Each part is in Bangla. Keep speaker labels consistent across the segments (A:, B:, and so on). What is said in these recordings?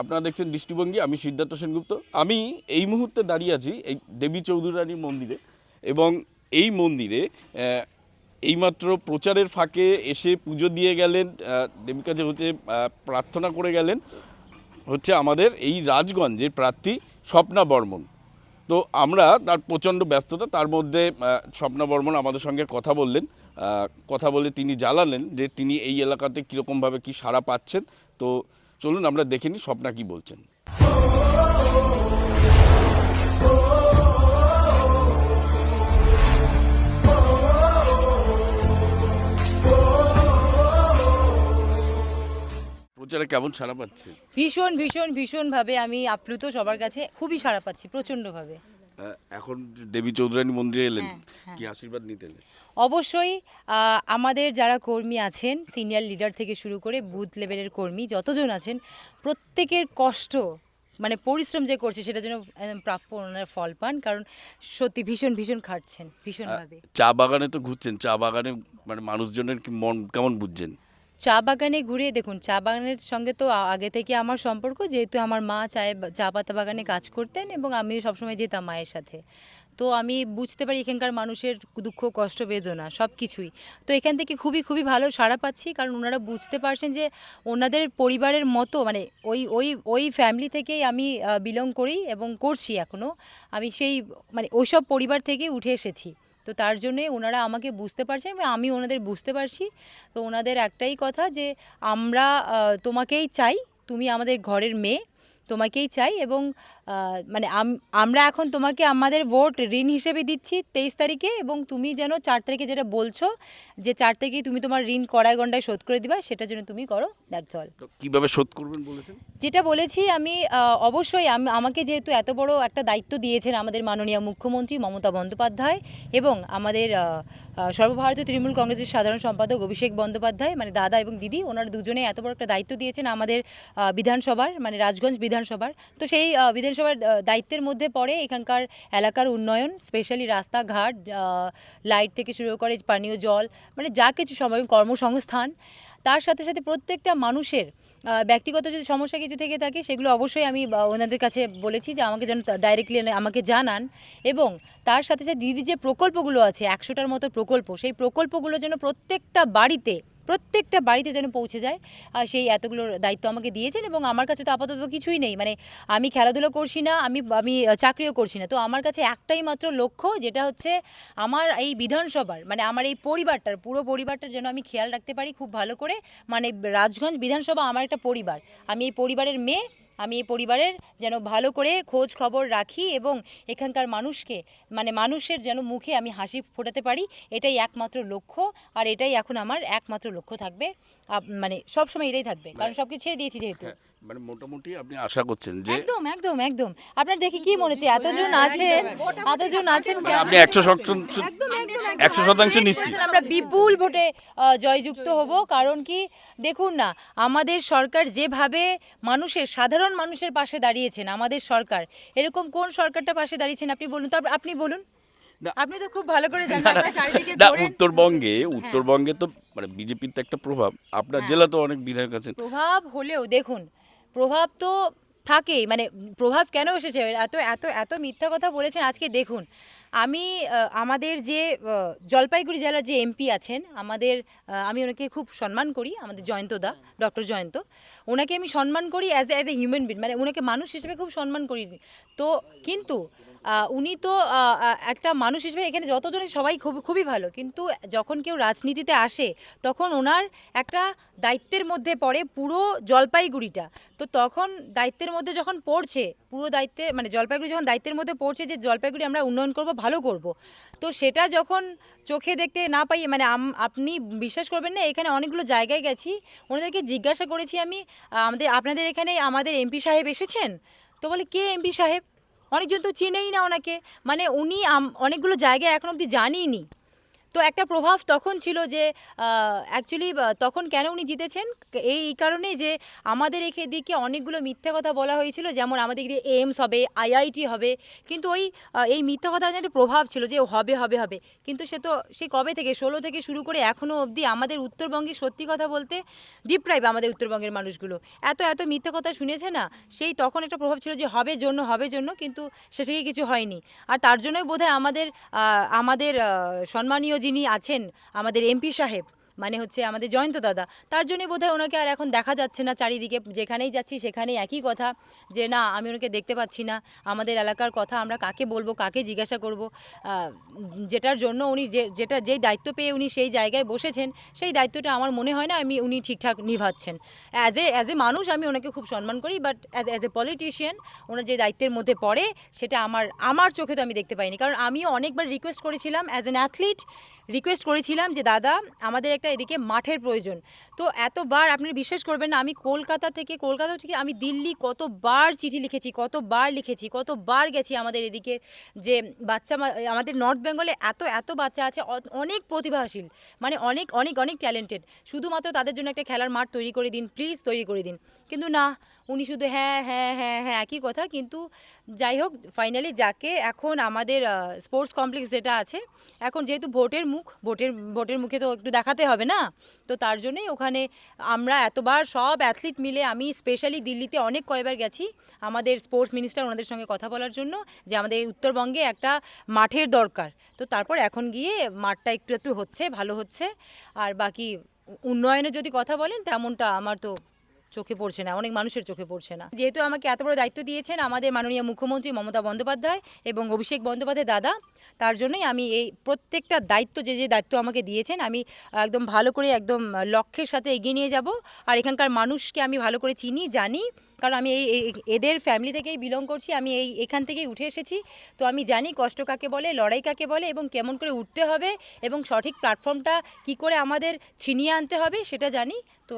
A: আপনারা দেখছেন দৃষ্টিভঙ্গি। আমি সিদ্ধার্থ সেনগুপ্ত। আমি এই মুহূর্তে দাঁড়িয়ে আছি এই দেবী চৌধুরানীর মন্দিরে, এবং এই মন্দিরে এইমাত্র প্রচারের ফাঁকে এসে পুজো দিয়ে গেলেন, দেবীর কাছে হচ্ছে প্রার্থনা করে গেলেন হচ্ছে আমাদের এই রাজগঞ্জের প্রার্থী স্বপ্না বর্মন। তো আমরা তার প্রচণ্ড ব্যস্ততা, তার মধ্যে স্বপ্না বর্মন আমাদের সঙ্গে কথা বললেন। কথা বলে তিনি জানালেন যে তিনি এই এলাকাতে কীরকমভাবে কী সাড়া পাচ্ছেন। তো চলুন আমরা দেখে নিই স্বপ্না কী বলছেন। প্রচারে কেমন সাড়া পাচ্ছে?
B: ভীষণ ভীষণ ভীষণভাবে আমি আপ্লুত, সবার কাছে খুবই সাড়া পাচ্ছি প্রচণ্ডভাবে।
A: এখন দেবী চৌধুরানী মন্দিরে এলেন, কি আশীর্বাদ নিতে এলেন?
B: অবশ্যই আমাদের যারা কর্মী আছেন, সিনিয়র লিডার থেকে শুরু করে বুথ লেভেলের কর্মী যতজন আছেন, প্রত্যেকের কষ্ট মানে পরিশ্রম যে করছে সেটা যেন প্রাপ্য ওনার ফল পান, কারণ সত্যি ভীষণ ভীষণ খাটছেন ভীষণভাবে।
A: চা বাগানে তো ঘুরছেন, চা বাগানে মানে মানুষজনের কি মন কেমন বুঝছেন?
B: চা বাগানে ঘুরে দেখুন, চা বাগানের সঙ্গে তো আগে থেকে আমার সম্পর্ক, যেহেতু আমার মা চা পাতা বাগানে কাজ করতেন এবং আমিও সবসময় যেতাম মায়ের সাথে। তো আমি বুঝতে পারি এখানকার মানুষের দুঃখ কষ্ট বেদনা সব কিছুই। তো এখান থেকে খুবই খুবই ভালো সাড়া পাচ্ছি, কারণ ওনারা বুঝতে পারছেন যে ওনাদের পরিবারের মতো মানে ওই ওই ওই ফ্যামিলি থেকেই আমি বিলং করি এবং করছি এখনও। আমি সেই মানে ওইসব পরিবার থেকেই উঠে এসেছি। তো তার জন্যে ওনারা আমাকে বুঝতে পারছেন এবং আমি ওনাদের বুঝতে পারছি। তো ওনাদের একটাই কথা যে আমরা তোমাকেই চাই, তুমি আমাদের ঘরের মেয়ে, তোমাকেই চাই। এবং মানে আমরা এখন তোমাকে আমাদের ভোট ঋণ হিসেবে দিচ্ছি 23 তারিখে, এবং তুমি যেন 4 তারিখে যেটা বলছো যে 4 তারিখে তুমি তোমার ঋণ কড়ায় গন্ডায় শোধ করে দিবা, সেটা যেন তুমি করো, দ্যাটস অল।
A: কীভাবে শোধ করবেন বলেছেন?
B: যেটা বলেছি আমি, অবশ্যই আমাকে যেহেতু এত বড় একটা দায়িত্ব দিয়েছেন আমাদের মাননীয় মুখ্যমন্ত্রী মমতা বন্দ্যোপাধ্যায় এবং আমাদের সর্বভারতীয় তৃণমূল কংগ্রেসের সাধারণ সম্পাদক অভিষেক বন্দ্যোপাধ্যায়, মানে দাদা এবং দিদি, ওনারা দুজনে এত বড় একটা দায়িত্ব দিয়েছেন আমাদের বিধানসভার, মানে রাজগঞ্জ বিধানসভার। তো সেই বিধানসভার দায়িত্বের মধ্যে পড়ে এখানকার এলাকার উন্নয়ন, স্পেশালি রাস্তাঘাট, লাইট থেকে শুরু করে পানীয় জল, মানে যা কিছু সময় কর্মসংস্থান। তার সাথে সাথে প্রত্যেকটা মানুষের ব্যক্তিগত যদি সমস্যা কিছু থেকে থাকে সেগুলো অবশ্যই আমি ওনাদের কাছে বলেছি যে আমাকে যেন ডাইরেক্টলি আমাকে জানান। এবং তার সাথে সাথে দিদি যে প্রকল্পগুলো আছে 100টার মতো প্রকল্প, সেই প্রকল্পগুলো যেন প্রত্যেকটা বাড়িতে যেন পৌঁছে যায়, সেই এতগুলোর দায়িত্ব আমাকে দিয়েছেন। এবং আমার কাছে তো আপাতত কিছুই নেই, মানে আমি খেলাধুলো করছি না, আমি চাকরিও করছি না। তো আমার কাছে একটাই মাত্র লক্ষ্য, যেটা হচ্ছে আমার এই বিধানসভার মানে আমার এই পরিবারটার পুরো পরিবারটার যেন আমি খেয়াল রাখতে পারি খুব ভালো করে। মানে রাজগঞ্জ বিধানসভা আমার একটা পরিবার, আমি এই পরিবারের মেয়ে, আমি এই পরিবারের যেন ভালো করে খোঁজ খবর রাখি এবং এখানকার মানুষকে মানে মানুষের যেন মুখে আমি হাসি ফোটাতে পারি, এটাই একমাত্র লক্ষ্য। আর এটাই এখন আমার একমাত্র লক্ষ্য থাকবে, মানে সবসময় এটাই থাকবে, কারণ সব কিছু ছেড়ে দিয়েছি যেহেতু।
A: মানে মোটামুটি আপনি আশা করছেন যে
B: একদম একদম একদম। আপনার দেখে কি মনে হচ্ছে এতজন আছেন
A: আপনি 100% নিশ্চিত?
B: আমরা বিপুল ভোটে জয়যুক্ত হব। কারণ কি দেখুন না, আমাদের সরকার যেভাবে মানুষের সাধারণ মানুষের পাশে দাঁড়িয়েছেন, আমাদের সরকার এরকম কোন সরকারটা পাশে দাঁড়িয়েছেন আপনি বলুন তো, আপনি বলুন, আপনি তো খুব ভালো করে জানেন, আপনারা চারিদিকে ঘোরেন।
A: উত্তরবঙ্গে তো মানে বিজেপির তো একটা প্রভাব, আপনার জেলা তো অনেক বিধায়ক আছেন।
B: প্রভাব হলেও দেখুন, প্রভাব তো থাকেই, মানে প্রভাব কেন এসেছে, এত এত এত মিথ্যা কথা বলেছেন। আজকে দেখুন, আমি আমাদের যে জলপাইগুড়ি জেলার যে এমপি আছেন আমাদের, আমি ওনাকে খুব সম্মান করি, আমাদের জয়ন্তদা, ডক্টর জয়ন্ত, ওনাকে আমি সম্মান করি অ্যাজ এ হিউম্যান বিং, মানে ওনাকে মানুষ হিসেবে খুব সম্মান করি। তো কিন্তু উনি তো একটা মানুষ হিসেবে এখানে যতজনই সবাই খুবই ভালো, কিন্তু যখন কেউ রাজনীতিতে আসে তখন ওনার একটা দায়িত্বের মধ্যে পড়ে পুরো জলপাইগুড়িটা। তো তখন দায়িত্বের মধ্যে যখন পড়ছে, পুরো দায়িত্বে মানে জলপাইগুড়ি যখন দায়িত্বের মধ্যে পড়ছে যে জলপাইগুড়ি আমরা উন্নয়ন করব, ভালো করব, তো সেটা যখন চোখে দেখতে না পাই, মানে আপনি বিশ্বাস করবেন না, এখানে অনেকগুলো জায়গায় গেছি, ওনাদেরকে জিজ্ঞাসা করেছি আমি, আপনাদের এখানে আমাদের এমপি সাহেব এসেছেন? তো বলে কে এমপি সাহেব? অনেকজন তো চেনেই না ওনাকে, মানে উনি অনেকগুলো জায়গায় এখন অবধি জানিনি। তো একটা প্রভাব তখন ছিল যে অ্যাকচুয়ালি তখন কেন উনি জিতেছেন, এই কারণেই যে আমাদের এদিকে অনেকগুলো মিথ্যে কথা বলা হয়েছিল, যেমন আমাদের এদিকে এইমস হবে, আইআইটি হবে, কিন্তু ওই এই মিথ্যা কথা একটা প্রভাব ছিল যে হবে হবে হবে, কিন্তু সে তো সেই কবে থেকে 16 থেকে শুরু করে এখনও অবধি আমাদের উত্তরবঙ্গে সত্যি কথা বলতে ডিপ্রাইভ আমাদের উত্তরবঙ্গের মানুষগুলো এত এত মিথ্যে কথা শুনেছে না, সেই তখন একটা প্রভাব ছিল যে হবে জন্য, কিন্তু শেষে গিয়ে কিছু হয়নি। আর তার জন্যই বোধহয় আমাদের সম্মানীয় যিনি আছেন আমাদের এমপি সাহেব, মানে হচ্ছে আমাদের জয়ন্ত দাদা, তার জন্যই বোধহয় ওনাকে আর এখন দেখা যাচ্ছে না চারিদিকে, যেখানেই যাচ্ছি সেখানেই একই কথা যে না আমি ওনাকে দেখতে পাচ্ছি না, আমাদের এলাকার কথা আমরা কাকে বলবো, কাকে জিজ্ঞাসা করব, যেটার জন্য উনি যেই দায়িত্ব পেয়ে উনি সেই জায়গায় বসেছেন, সেই দায়িত্বটা আমার মনে হয় না উনি ঠিকঠাক নিভাচ্ছেন। অ্যাজ এ মানুষ আমি ওনাকে খুব সম্মান করি, বাট অ্যাজ এ পলিটিশিয়ান ওনার যে দায়িত্বের মধ্যে পড়ে সেটা আমার চোখে তো আমি দেখতে পাইনি। কারণ আমিও অনেকবার রিকোয়েস্ট করেছিলাম অ্যাজ অ্যান অ্যাথলিট, রিকোয়েস্ট করেছিলাম যে দাদা আমাদের একটা এদিকে মাঠের প্রয়োজন। তো এতবার আপনি বিশ্বাস করবেন না, আমি কলকাতা থেকে আমি দিল্লি কতবার চিঠি লিখেছি, কতবার গেছি আমাদের এদিকে যে আমাদের নর্থ বেঙ্গলে এত বাচ্চা আছে, অনেক প্রতিভাশীল, মানে অনেক অনেক অনেক ট্যালেন্টেড, শুধুমাত্র তাদের জন্য একটা খেলার মাঠ তৈরি করে দিন প্লিজ, তৈরি করে দিন। কিন্তু না, উনি শুধু হ্যাঁ হ্যাঁ হ্যাঁ হ্যাঁ একই কথা। কিন্তু যাই হোক, ফাইনালি যাকে এখন আমাদের স্পোর্টস কমপ্লেক্স যেটা আছে, এখন যেহেতু ভোটের মুখে তো একটু দেখাতে হবে না, তো তার জন্যই ওখানে আমরা এতবার সব অ্যাথলিট মিলে, আমি স্পেশালি দিল্লিতে অনেক কয়েকবার গেছি আমাদের স্পোর্টস মিনিস্টার ওনাদের সঙ্গে কথা বলার জন্য যে আমাদের উত্তরবঙ্গে একটা মাঠের দরকার। তো তারপর এখন গিয়ে মাঠটা একটু হচ্ছে, ভালো হচ্ছে। আর বাকি উন্নয়নের যদি কথা বলেন তেমনটা আমার তো চোখে পড়ছে না, অনেক মানুষের চোখে পড়ছে না। যেহেতু আমাকে এত বড় দায়িত্ব দিয়েছেন আমাদের মাননীয় মুখ্যমন্ত্রী মমতা বন্দ্যোপাধ্যায় এবং অভিষেক বন্দ্যোপাধ্যায় দাদা, তার জন্যই আমি এই প্রত্যেকটা দায়িত্ব যে দায়িত্ব আমাকে দিয়েছেন আমি একদম ভালো করে একদম লক্ষ্যের সাথে এগিয়ে নিয়ে যাব। আর এখানকার মানুষকে আমি ভালো করে চিনি, জানি, কারণ আমি এদের ফ্যামিলি থেকেই বিলং করছি, আমি এখান থেকেই উঠে এসেছি। তো আমি জানি কষ্ট কাকে বলে, লড়াই কাকে বলে, এবং কেমন করে উঠতে হবে, এবং সঠিক প্ল্যাটফর্মটা কি করে আমাদের ছিনিয়ে আনতে হবে সেটা জানি। তো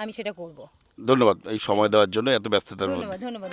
B: আমি সেটা করব।
A: ধন্যবাদ এই সময় দেওয়ার জন্য, এত ব্যস্ততার মধ্যে।
B: ধন্যবাদ।